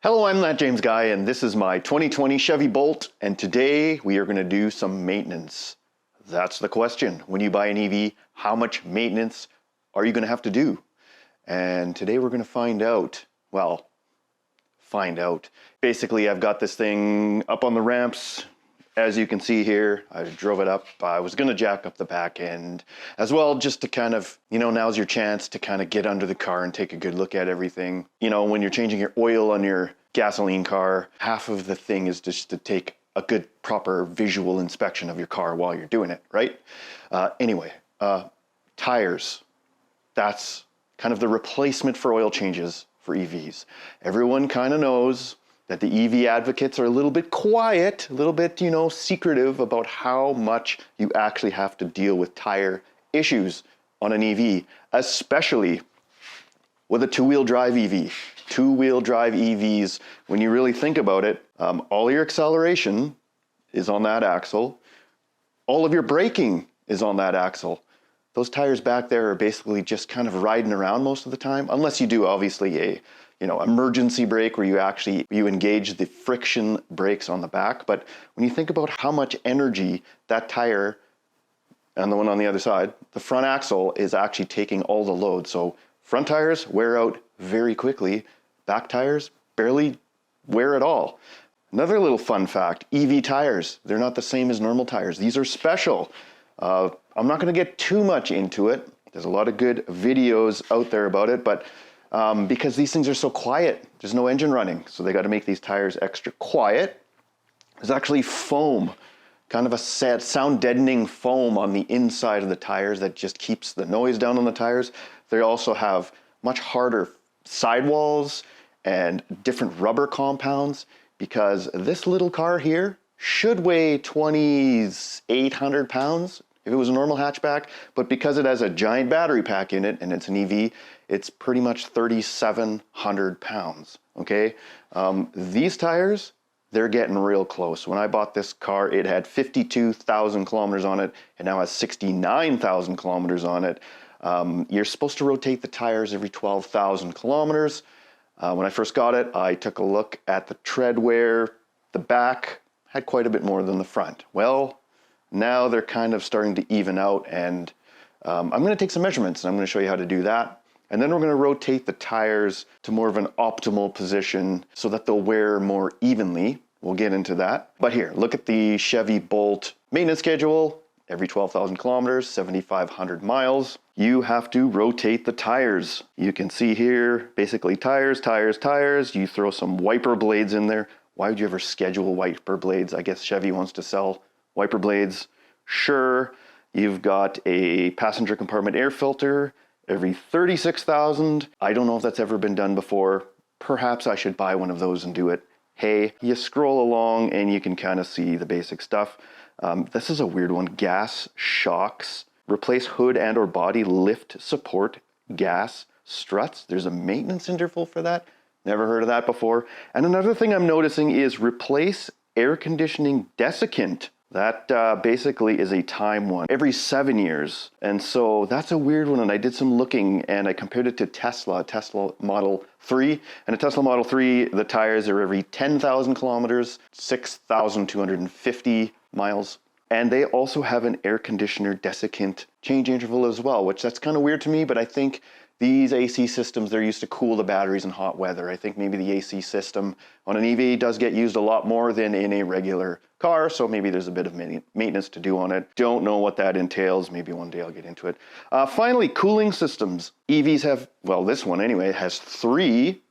Hello, I'm that James Guy, and this is my 2020 Chevy Bolt, and today we are going to do some maintenance. That's the question. When you buy an EV, how much maintenance are you going to have to do? And today we're going to find out. Basically, I've got this thing up on the ramps. As you can see here, I drove it up. I was going to jack up the back end as well, just to kind of, now's your chance to kind of get under the car and take a good look at everything. When you're changing your oil on your gasoline car, half of the thing is just to take a good, proper visual inspection of your car while you're doing it, right? Tires. That's kind of the replacement for oil changes for EVs. Everyone kind of knows that the EV advocates are a little bit quiet, a little bit, secretive about how much you actually have to deal with tire issues on an EV, especially with a two-wheel drive EV. Two-wheel drive EVs, when you really think about it, all your acceleration is on that axle. All of your braking is on that axle. Those tires back there are basically just kind of riding around most of the time, unless you do obviously a emergency brake where you engage the friction brakes on the back. But when you think about how much energy that tire and the one on the other side, the front axle is actually taking all the load. So front tires wear out very quickly. Back tires barely wear at all. Another little fun fact, EV tires, they're not the same as normal tires. These are special. I'm not going to get too much into it. There's a lot of good videos out there about it, but because these things are so quiet, there's no engine running, so they got to make these tires extra quiet. There's actually foam, kind of a sound deadening foam on the inside of the tires that just keeps the noise down on the tires. They also have much harder sidewalls and different rubber compounds, because this little car here should weigh 2,800 pounds if it was a normal hatchback, but because it has a giant battery pack in it and it's an EV, it's pretty much 3,700 pounds, okay? These tires, they're getting real close. When I bought this car, it had 52,000 kilometers on it, and now has 69,000 kilometers on it. You're supposed to rotate the tires every 12,000 kilometers. When I first got it, I took a look at the tread wear. The back had quite a bit more than the front. Well, now they're kind of starting to even out, and I'm going to take some measurements and I'm going to show you how to do that. And then we're going to rotate the tires to more of an optimal position so that they'll wear more evenly. We'll get into that. But here, look at the Chevy Bolt maintenance schedule. Every 12,000 kilometers, 7,500 miles, you have to rotate the tires. You can see here, basically tires. You throw some wiper blades in there. Why would you ever schedule wiper blades? I guess Chevy wants to sell wiper blades. Sure. You've got a passenger compartment air filter every 36,000. I don't know if that's ever been done before. Perhaps I should buy one of those and do it. Hey, you scroll along and you can kind of see the basic stuff. This is a weird one. Gas shocks. Replace hood and or body lift support gas struts. There's a maintenance interval for that. Never heard of that before. And another thing I'm noticing is replace air conditioning desiccant. That basically is a time one, every 7 years. And so that's a weird one. And I did some looking and I compared it to Tesla Model 3. And a Tesla Model 3, the tires are every 10,000 kilometers, 6,250 miles. And they also have an air conditioner desiccant change interval as well, which that's kind of weird to me, but I think these AC systems, they're used to cool the batteries in hot weather. I think maybe the AC system on an EV does get used a lot more than in a regular car, so maybe there's a bit of maintenance to do on it. Don't know what that entails. Maybe one day I'll get into it. Finally, cooling systems. EVs have, well, this one anyway, has 3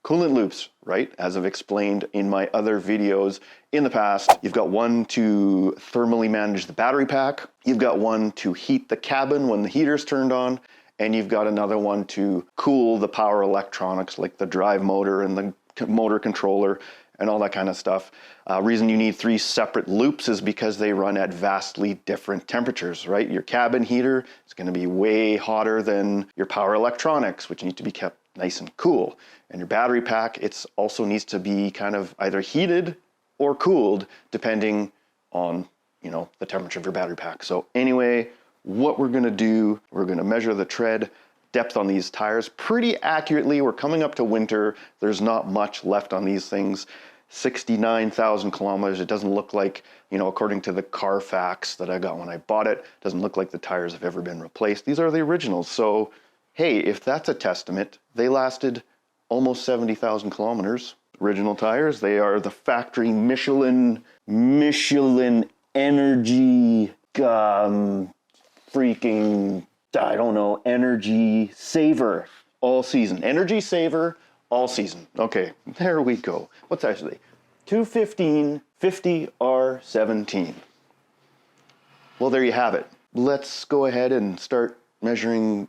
coolant loops, right? As I've explained in my other videos in the past. You've got one to thermally manage the battery pack. You've got one to heat the cabin when the heater's turned on. And you've got another one to cool the power electronics like the drive motor and the motor controller and all that kind of stuff. Reason you need 3 separate loops is because they run at vastly different temperatures, right? Your cabin heater is going to be way hotter than your power electronics, which need to be kept nice and cool. And your battery pack, it also needs to be kind of either heated or cooled depending on, the temperature of your battery pack. So anyway, what we're going to do, we're going to measure the tread depth on these tires pretty accurately. We're coming up to winter. There's not much left on these things. 69,000 kilometers. It doesn't look like, you know, according to the Carfax that I got when I bought it, doesn't look like the tires have ever been replaced. These are the originals. So, hey, if that's a testament, they lasted almost 70,000 kilometers. Original tires. They are the factory Michelin Energy, freaking, I don't know, Energy Saver all season. Energy Saver all season. Okay, there we go. What's actually 215 50 R17. Well, there you have it. Let's go ahead and start measuring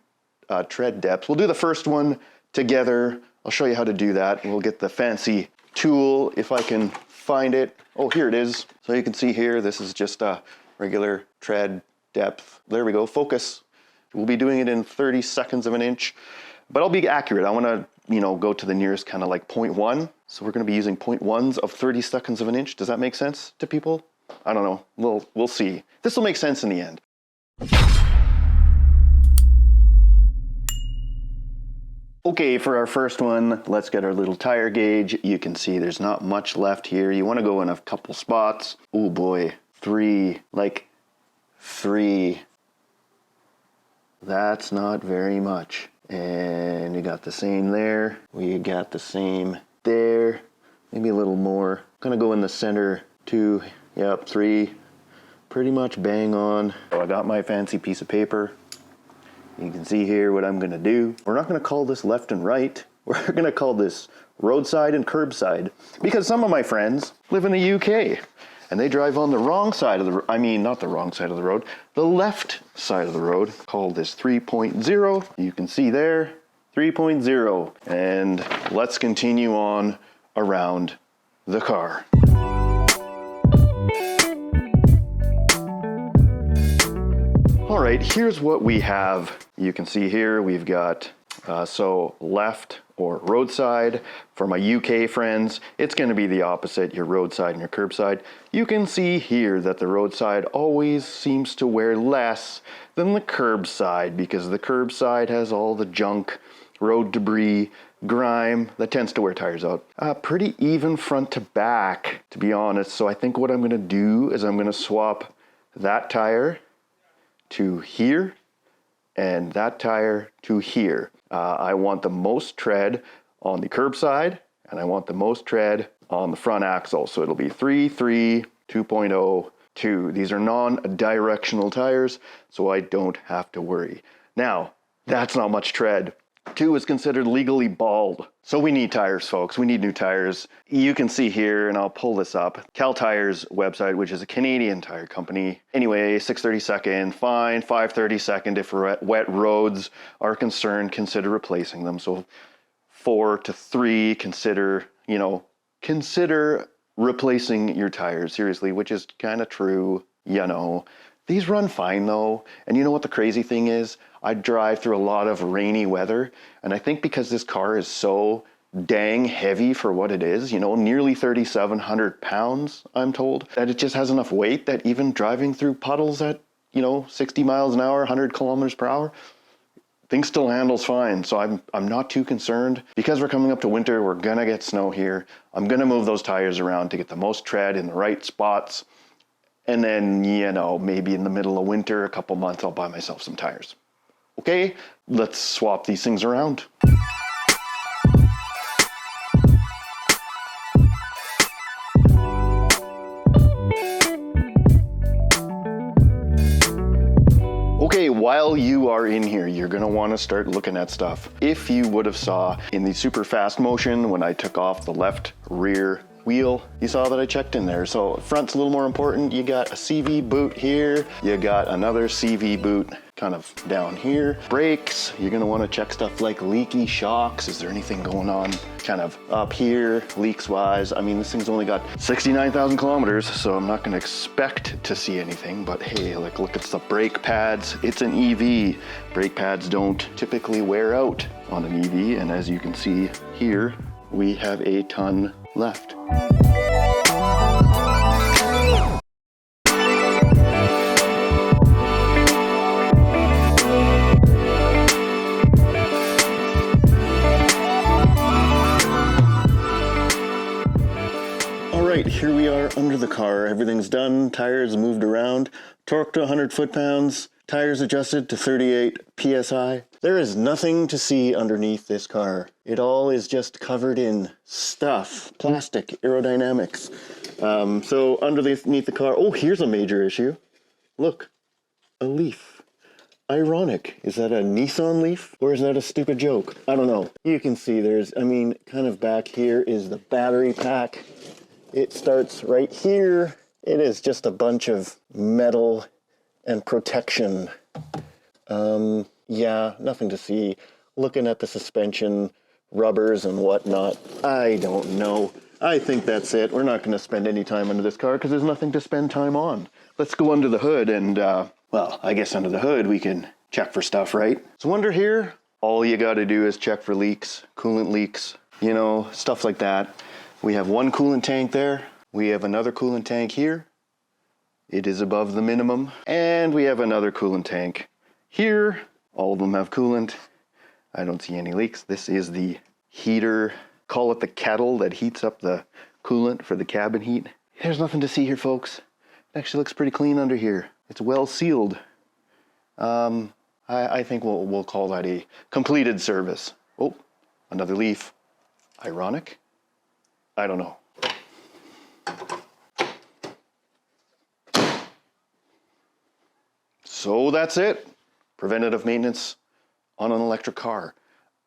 tread depth. We'll do the first one together. I'll show you how to do that. We'll get the fancy tool if I can find it. Oh, here it is. So you can see here, this is just a regular tread depth. There we go, focus. We'll be doing it in 30 seconds of an inch, but I'll be accurate. I want to, you know, go to the nearest kind of like 0.1. So we're going to be using 0.1s of 30 seconds of an inch. Does that make sense to people? I don't know. We'll see. This will make sense in the end. Okay, for our first one, let's get our little tire gauge. You can see there's not much left here. You want to go in a couple spots. Oh boy, 3. That's not very much. And you got the same there. We got the same there. Maybe a little more. Gonna go in the center 2. Yep, 3. Pretty much bang on. So I got my fancy piece of paper. You can see here what I'm gonna do. We're not gonna call this left and right. We're gonna call this roadside and curbside, because some of my friends live in the UK and they drive on the wrong side of the, not the wrong side of the road, the left side of the road. Call this 3.0. You can see there, 3.0. And let's continue on around the car. All right, here's what we have. You can see here we've got, so left or roadside. For my UK friends, it's gonna be the opposite, your roadside and your curbside. You can see here that the roadside always seems to wear less than the curbside, because the curbside has all the junk, road debris, grime that tends to wear tires out. Pretty even front to back, to be honest. So I think what I'm gonna do is I'm gonna swap that tire to here and that tire to here. I want the most tread on the curbside and I want the most tread on the front axle. So it'll be 3, 3, 2.0, 2. These are non-directional tires, so I don't have to worry. Now, that's not much tread. 2 is considered legally bald. So we need tires, folks. We need new tires. You can see here, and I'll pull this up, Cal Tire's website, which is a Canadian tire company. Anyway, 6/32 fine, 5/32 if wet roads are concerned, consider replacing them. So 4 to 3, consider replacing your tires, seriously, which is kind of true, These run fine though. And you know what the crazy thing is? I drive through a lot of rainy weather, and I think because this car is so dang heavy for what it is, nearly 3,700 pounds, I'm told, that it just has enough weight that even driving through puddles at, 60 miles an hour, 100 kilometers per hour, thing still handles fine. So I'm not too concerned. Because we're coming up to winter, we're gonna get snow here. I'm gonna move those tires around to get the most tread in the right spots. And then, maybe in the middle of winter, a couple months, I'll buy myself some tires. Okay, let's swap these things around. Okay, while you are in here, you're gonna wanna start looking at stuff. If you would have saw in the super fast motion when I took off the left rear wheel, you saw that I checked in there. So front's a little more important. You got a CV boot here. You got another CV boot kind of down here. Brakes, you're gonna wanna check stuff like leaky shocks. Is there anything going on kind of up here, leaks wise? This thing's only got 69,000 kilometers, so I'm not gonna expect to see anything, but hey, look at the brake pads. It's an EV. Brake pads don't typically wear out on an EV, and as you can see here, we have a ton left. right, here we are under the car. Everything's done, tires moved around, torque to 100 foot-pounds, tires adjusted to 38 PSI. There is nothing to see underneath this car. It all is just covered in stuff, plastic, aerodynamics. So underneath the car, oh, here's a major issue. Look, a leaf. Ironic. Is that a Nissan Leaf or is that a stupid joke? I don't know. You can see kind of back here is the battery pack. It starts right here. It is just a bunch of metal and protection. Yeah, nothing to see. Looking at the suspension, rubbers and whatnot, I don't know. I think that's it. We're not going to spend any time under this car because there's nothing to spend time on. Let's go under the hood and, well, I guess under the hood we can check for stuff, right? So under here, all you got to do is check for leaks, coolant leaks, you know, stuff like that. We have one coolant tank there. We have another coolant tank here. It is above the minimum. And we have another coolant tank here. All of them have coolant. I don't see any leaks. This is the heater, call it the kettle that heats up the coolant for the cabin heat. There's nothing to see here, folks. It actually looks pretty clean under here. It's well sealed. I think we'll call that a completed service. Oh, another leaf. Ironic? I don't know. So that's it. Preventative maintenance on an electric car.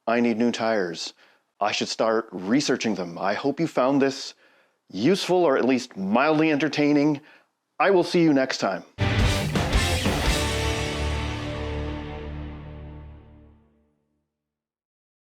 I need new tires. I should start researching them. I hope you found this useful or at least mildly entertaining. I will see you next time.